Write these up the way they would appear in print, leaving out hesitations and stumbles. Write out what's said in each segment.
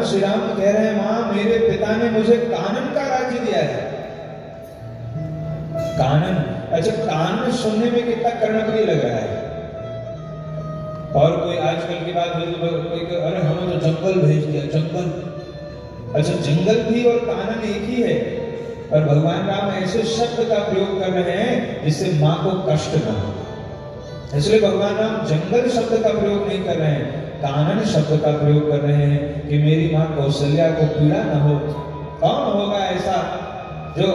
श्री राम कह रहे हैं, मां मेरे पिता ने मुझे कानन का राज्य दिया है। कानन, अच्छा कानन सुनने में कितना कर्णप्रिय लग रहा है। और कोई आजकल की बात हुई तो कोई अरे हमें तो जंगल भेज दिया, जंगल। अच्छा जंगल भी और कानन एक ही है, और भगवान राम ऐसे शब्द का प्रयोग कर रहे हैं जिससे मां को कष्ट न हो, इसलिए भगवान राम जंगल शब्द का प्रयोग नहीं कर रहे हैं, कानन शब्द का प्रयोग कर रहे हैं कि मेरी मां कौशल्या को पीड़ा न हो। कौन होगा ऐसा जो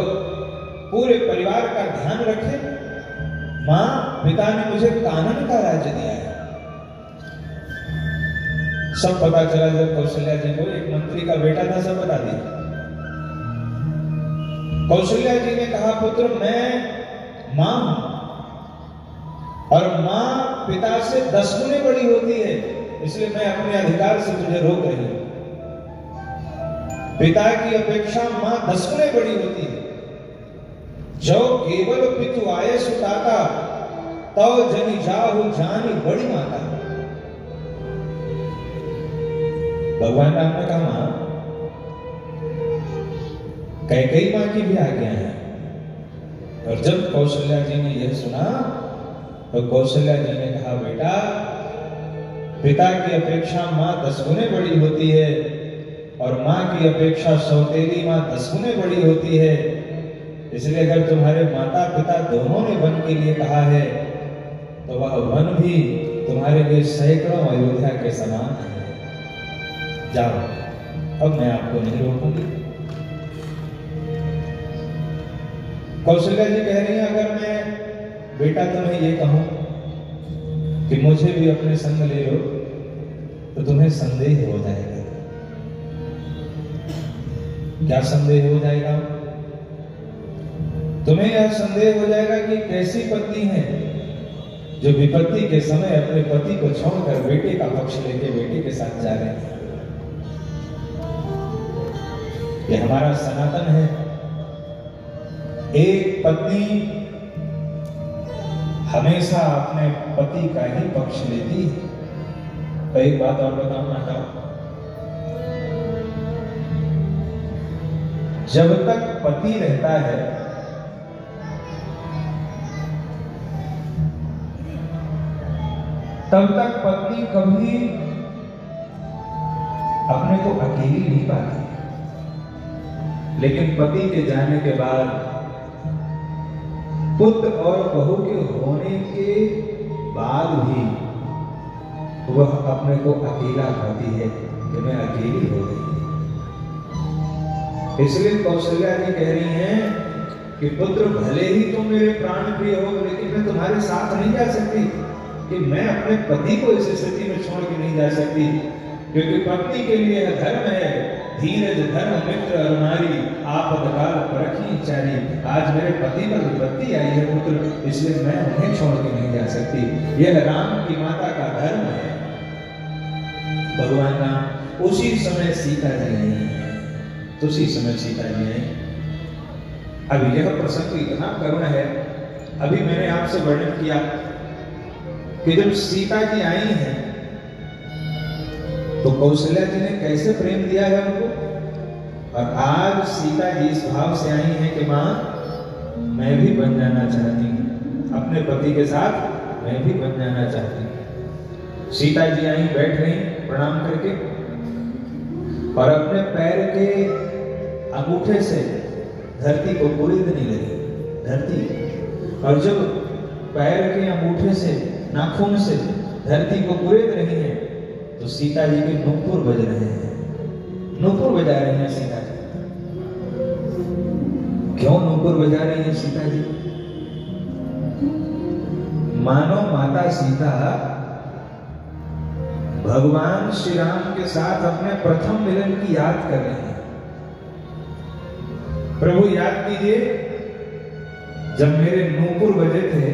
पूरे परिवार का ध्यान रखे? मां पिता ने मुझे कानन का राज्य दिया है। सब पता चला जब कौशल्या जी को, एक मंत्री का बेटा था, सब बता दिया। कौशल्या जी ने कहा, पुत्र मैं मां हूं और मां पिता से 10 गुने बड़ी होती है, इसलिए मैं अपने अधिकार से तुझे रोक रही हूं। पिता की अपेक्षा मां 10 गुने बड़ी होती है। जो केवल पितु आये सुताता, तव जनि जाहु जानी बड़ी माता। भगवान राम ने कहा, मां कैकेयी मां की भी आज्ञा है। और जब कौशल्या जी ने यह सुना तो कौशल्या जी ने कहा, बेटा पिता की अपेक्षा मां 10 गुने बड़ी होती है और मां की अपेक्षा सौतेली मां 10 गुने बड़ी होती है, इसलिए अगर तुम्हारे माता पिता दोनों ने वन के लिए कहा है तो वह वन भी तुम्हारे लिए सैकड़ों अयोध्या के समान है। जाओ, अब मैं आपको नहीं रोकूंगी। कौशल्या जी कह रही हैं, अगर मैं बेटा तुम्हें ये कहूं कि मुझे भी अपने संग ले लो तो तुम्हें संदेह हो जाएगा। क्या संदेह हो जाएगा? तुम्हें यह संदेह हो जाएगा कि कैसी पत्नी है जो विपत्ति के समय अपने पति को छोड़कर बेटे का पक्ष लेके बेटे के साथ जा रहे हैं। यह हमारा सनातन है। एक पत्नी हमेशा अपने पति का ही पक्ष लेती है। तो एक बात और बताऊं माता, जब तक पति रहता है तब तक पत्नी कभी अपने को अकेली नहीं पाती, लेकिन पति के जाने के बाद पुत्र और बहू के होने के बाद भी वह अपने को अकेला पाती है कि मैं अकेली हो गई। इसलिए कौशल्या जी कह रही हैं कि पुत्र भले ही तुम मेरे प्राण प्रिय हो, लेकिन मैं तुम्हारे साथ नहीं जा सकती, कि मैं अपने पति को इस स्थिति में छोड़ के नहीं जा सकती, क्योंकि पत्नी के लिए धर्म है धीरज धर्म मित्र अरुणारी आपद काल परखी चारी। आज मेरे पति पर विपत्ति आई है पुत्र, इसलिए मैं उन्हें छोड़ के नहीं जा सकती। यह राम की माता का धर्म है। भगवान राम उसी समय सीता जी आई, तो उसी समय सीता जी आई। अब यह प्रसंग इतना करुण है। अभी मैंने आपसे वर्णन किया कि जब सीता जी आई हैं तो कौशल्या जी ने कैसे प्रेम दिया है उनको, और आज सीता जी इस भाव से आई हैं कि मां मैं भी बन जाना चाहती हूं, अपने पति के साथ मैं भी बन जाना चाहती हूं। सीता जी आई, बैठ गई प्रणाम करके और अपने पैर के अंगूठे से धरती को कुरेदने लगी, धरती। और जब पैर के अंगूठे से नाखून से धरती को कुरेद रही हैं तो सीता जी के नूपुर बज रहे हैं, नूपुर बजा रही हैं सीता जी। क्यों नूपुर बजा रही हैं सीता जी? मानो माता सीता भगवान श्री राम के साथ अपने प्रथम मिलन की याद कर रहे हैं। प्रभु याद कीजिए, जब मेरे नूपुर बजे थे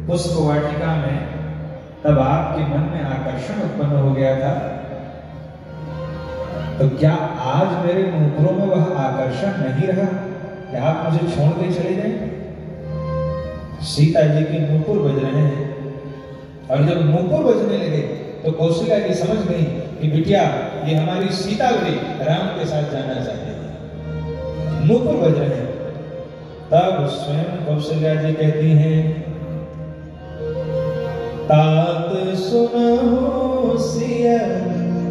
पुष्प वाटिका में, तब आपके मन में आकर्षण उत्पन्न हो गया था, तो क्या आज मेरे नूपुरों में वह आकर्षण नहीं रहा? क्या आप मुझे छोड़ के चले जाएं? सीता जी के नूपुर बज रहे हैं, और जब नूपुर बजने लगे तो कौशल्या जी समझ गई कि बिटिया ये हमारी सीता भी राम के साथ जाना चाहती है। नूपुर बज रहे हैं। तब स्वयं कौशल्या जी कहती हैं, तात सुनहु सिय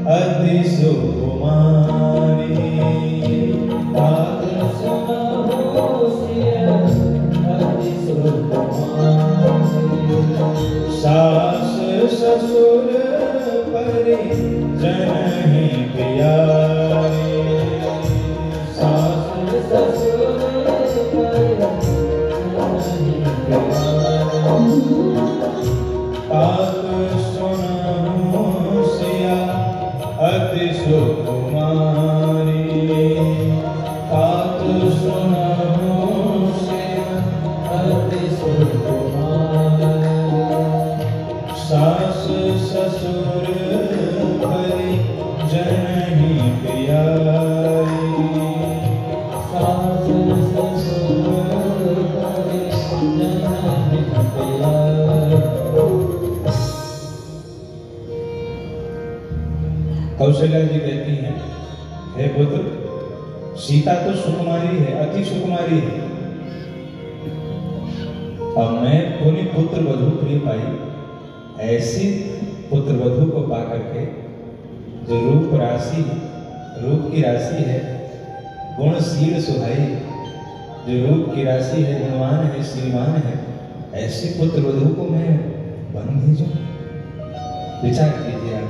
अति सुकुमारी, तात सुनहु सिय अति सुकुमारी, सास ससुर परिजन प्यारे, सास ससुर तात सुनहु सिया अति सुकुमारी, तात सुनहु सिया अति सुकुमारी, सास ससुर परिजन प्यारी, सास ससुर परिजन प्यारी। कौशल्या जी कहती हैं, हे पुत्र, सीता तो सुकुमारी है, अति सुकुमारी है, और मैं पुण्य पुत्र वधू प्रिय पाई। ऐसी पुत्र वधू को पाकर के जो रूप की राशि है, गुणशील सुहाई, जो रूप की राशि है, गुणवान है, श्रीमान है, ऐसी पुत्र वधू को मैं वन भेजूं? विचार कीजिए आप,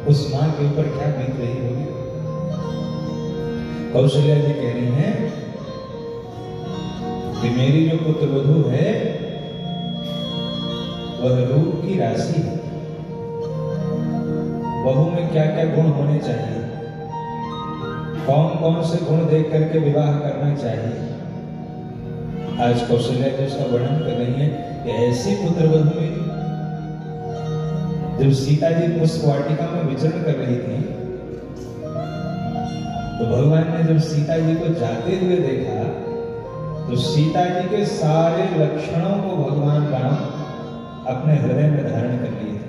उस मां के ऊपर क्या बीत रही होगी। कौशल्या जी कह रही हैं कि मेरी जो पुत्र वधू है वह रूप की राशि है। बहू में क्या क्या गुण होने चाहिए, कौन कौन से गुण देख करके विवाह करना चाहिए, आज कौशल्या जी उसका वर्णन कर रही है कि ऐसी पुत्र वधू मेरी। जब सीता जी पुष्प वाटिका में विचरण कर रही थी, तो भगवान ने जब सीता जी को जाते हुए देखा, तो सीता जी के सारे लक्षणों को भगवान राम अपने हृदय में धारण कर लिए थे।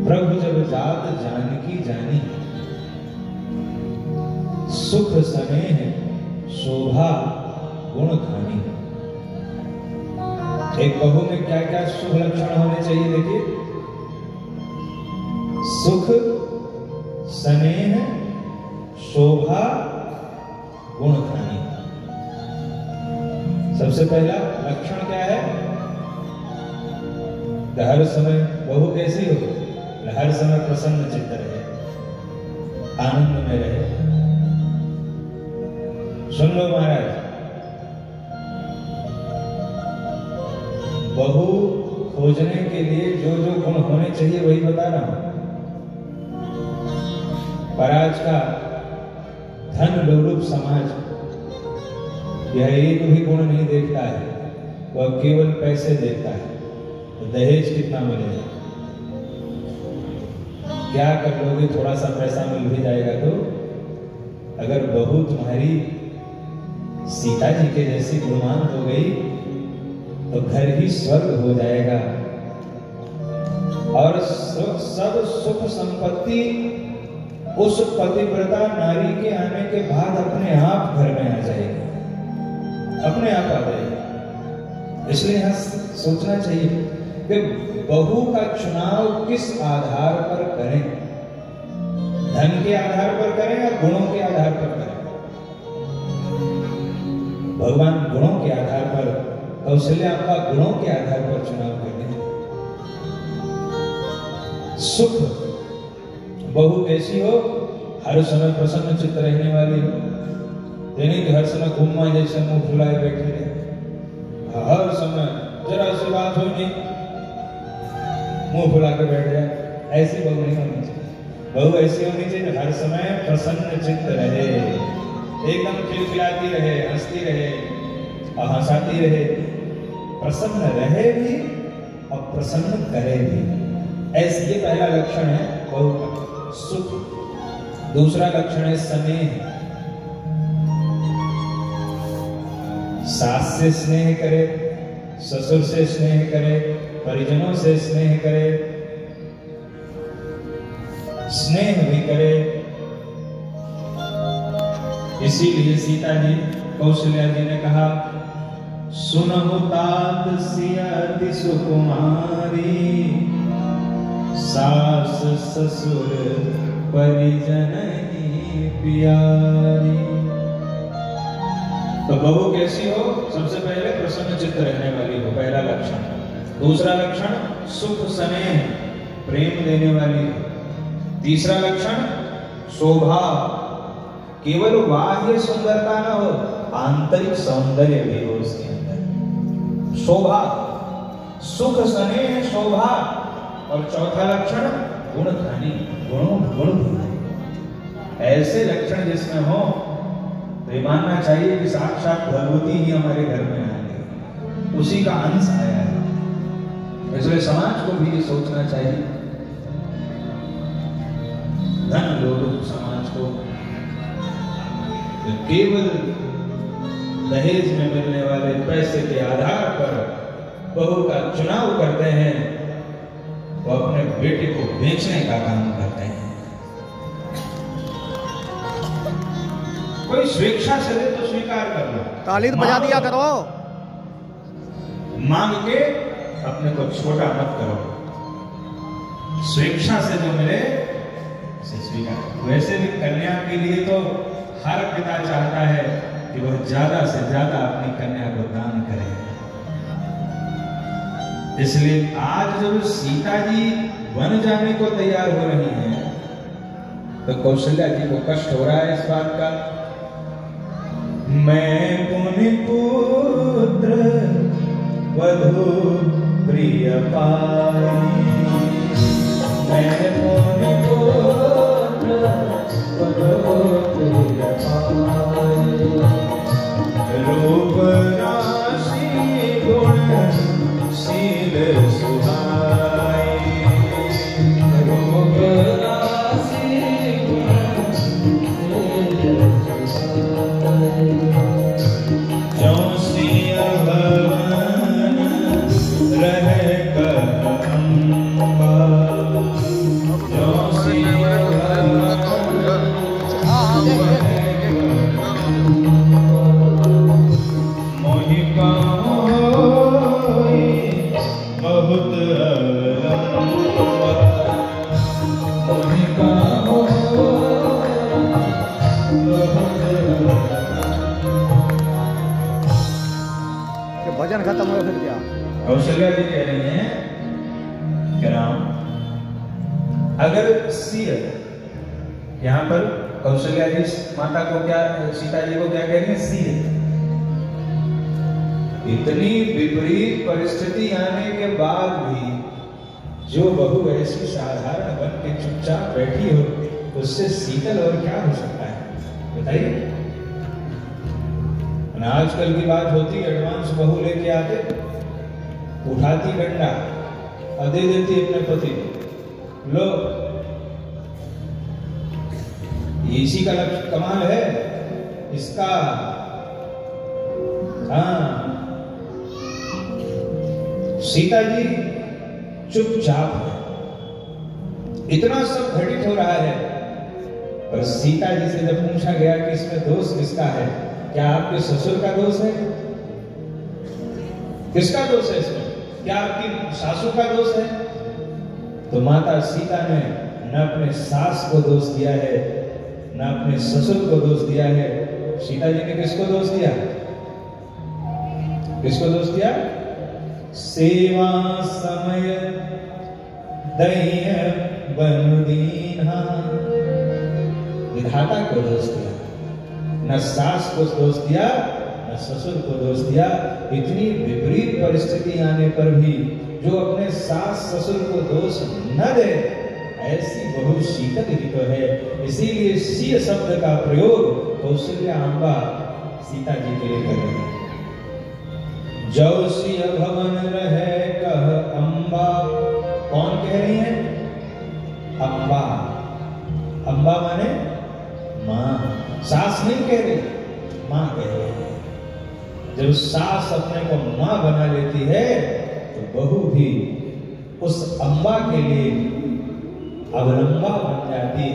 प्रभु जब जात जानकी जानी, सुख स्नेह शोभा गुण खानी। एक बहू में क्या क्या शुभ लक्षण होने चाहिए, देखिए, सुख स्नेह शोभा गुण खानी। सबसे पहला लक्षण क्या है? हर समय बहू कैसी हो? हर समय प्रसन्न चित्त रहे, आनंद में रहे। सुन लो महाराज, बहू खोजने के लिए जो जो गुण होने चाहिए वही बता रहा हूं। पर आज का धन लोलुप समाज यह एक भी गुण नहीं देखता है, वह केवल पैसे देखता है। तो दहेज कितना मिलेगा, क्या कर लोगे, थोड़ा सा पैसा मिल भी जाएगा तो। अगर बहू तुम्हारी सीता जी के जैसी गुणवान हो गई तो घर ही स्वर्ग हो जाएगा, और सब सुख संपत्ति उस पतिव्रता नारी के आने के बाद अपने आप घर में आ जाएगी, अपने आप आ जाएगी। इसलिए यहां सोचना चाहिए कि बहू का चुनाव किस आधार पर करें, धन के आधार पर करें या गुणों के आधार पर करें। भगवान गुणों के आधार पर, कौशल्या का गुणों के आधार पर चुनाव करते हैं। सुख, बहू कैसी हो? हर समय प्रसन्न चित्त रहने वाली हो, यानी कि हर समय घुमा जैसे मुंह फुलाए बैठी रहे, हर समय जरा सी बात हो नहीं मुंह फुला के बैठ जाए, ऐसी बहू नहीं होनी चाहिए। बहू ऐसी होनी चाहिए हर समय प्रसन्न चित्त रहे, एकदम खिलखिलाती रहे, हंसती रहे और हंसाती रहे, प्रसन्न रहे भी और प्रसन्न करे भी। ऐसे ये पहला लक्षण है बहू का, सुख। दूसरा लक्षण है स्नेह, सास से स्नेह करे, ससुर से स्नेह करे, परिजनों से स्नेह करे, स्नेह भी करे। इसीलिए सीता जी कौशल्या जी ने कहा, सुनहु तात सिय अति सुकुमारी, सास ससुर परिजन ही प्यारी। तो बहू कैसी हो? सबसे पहले प्रसन्न चित्त रहने वाली हो, पहला लक्षण। दूसरा लक्षण सुख स्नेह प्रेम देने वाली हो। तीसरा लक्षण शोभा, केवल बाह्य सुंदरता न हो, आंतरिक सौंदर्य भी हो उसके अंदर। शोभा, सुख स्नेह शोभा। और चौथा लक्षण गुण धनी, गुण ऐसे लक्षण जिसमें हो तो ये मानना चाहिए कि साक्षात भगवती ही हमारे घर में आ गई, उसी का अंश आया है। इसलिए समाज को भी ये सोचना चाहिए, धन लोग समाज को केवल दहेज में मिलने वाले पैसे के आधार पर बहू का चुनाव करते हैं, वो अपने बेटे को बेचने का काम करते हैं। कोई स्वेच्छा से दे तो स्वीकार कर लो, ताली बजा दिया करो। मांग के अपने को छोटा मत करो, स्वेच्छा से जो मिले उसे स्वीकार। वैसे भी कन्या के लिए तो हर पिता चाहता है कि वह ज्यादा से ज्यादा अपनी कन्या को दान करे। इसलिए आज जब सीता जी वन जाने को तैयार हो रही हैं, तो कौशल्या जी को कष्ट हो रहा है इस बात का, मैं पुण्य पुत्र वधू प्रिय पाई, मैं पुण्य पुत्र वधू प्रिय पाई, रूप राशि गुण शील सुहाई, रूप राशि गुण शील सुहाई, जो सिय भवन रहे कर अम्बा, जो सिय भवन मोहि पाई बहुत अवलंबा, मोहि पाई भजन खत्म हो फिर क्या? कौशल्या जी कह रही हैं कि राम, अगर सिय, यहां पर कौशल्या जी माता को क्या, सीता जी को क्या कह रही है? सिय। इतनी विपरीत परिस्थिति आने के बाद भी जो बहू ऐसी साधारण बन के चुपचाप बैठी हो, उससे शीतल और क्या हो सकता है बताइए। आजकल की बात होती, एडवांस बहू लेके आते, उठाती डंडा और दे देती अपने पति को, लो। इसी का लक्ष्य कमाल है इसका। हाँ, सीता जी चुपचाप है, इतना सब घटित हो रहा है, पर सीता जी से जब पूछा गया कि इसमें दोष किसका है, क्या आपके ससुर का दोष है? किसका दोष है इसमें? क्या आपकी सासू का दोष है? तो माता सीता ने न अपने सास को दोष दिया है, न अपने ससुर को दोष दिया है। सीता जी ने किसको दोष दिया? किसको दोष दिया? सेवा समय दह्य बनु दीन्हा, विधाता को दोष दिया, न सास को दोष दिया, न ससुर को दोष दिया। इतनी विपरीत परिस्थिति आने पर भी जो अपने सास ससुर को दोष न दे, ऐसी बहू शीतल ही तो है। इसीलिए सिय शब्द का प्रयोग कौशल्या अम्बा सीता जी के लिए कर रही है। जो सिय भवन रहे कह अम्बा, कौन कह रही है? अम्बा। अम्बा माने मां, सास नहीं कह रही, मां कह रही है। जब सास अपने को मां बना लेती है, तो बहू भी उस अम्बा के लिए अवलंबा बन जाती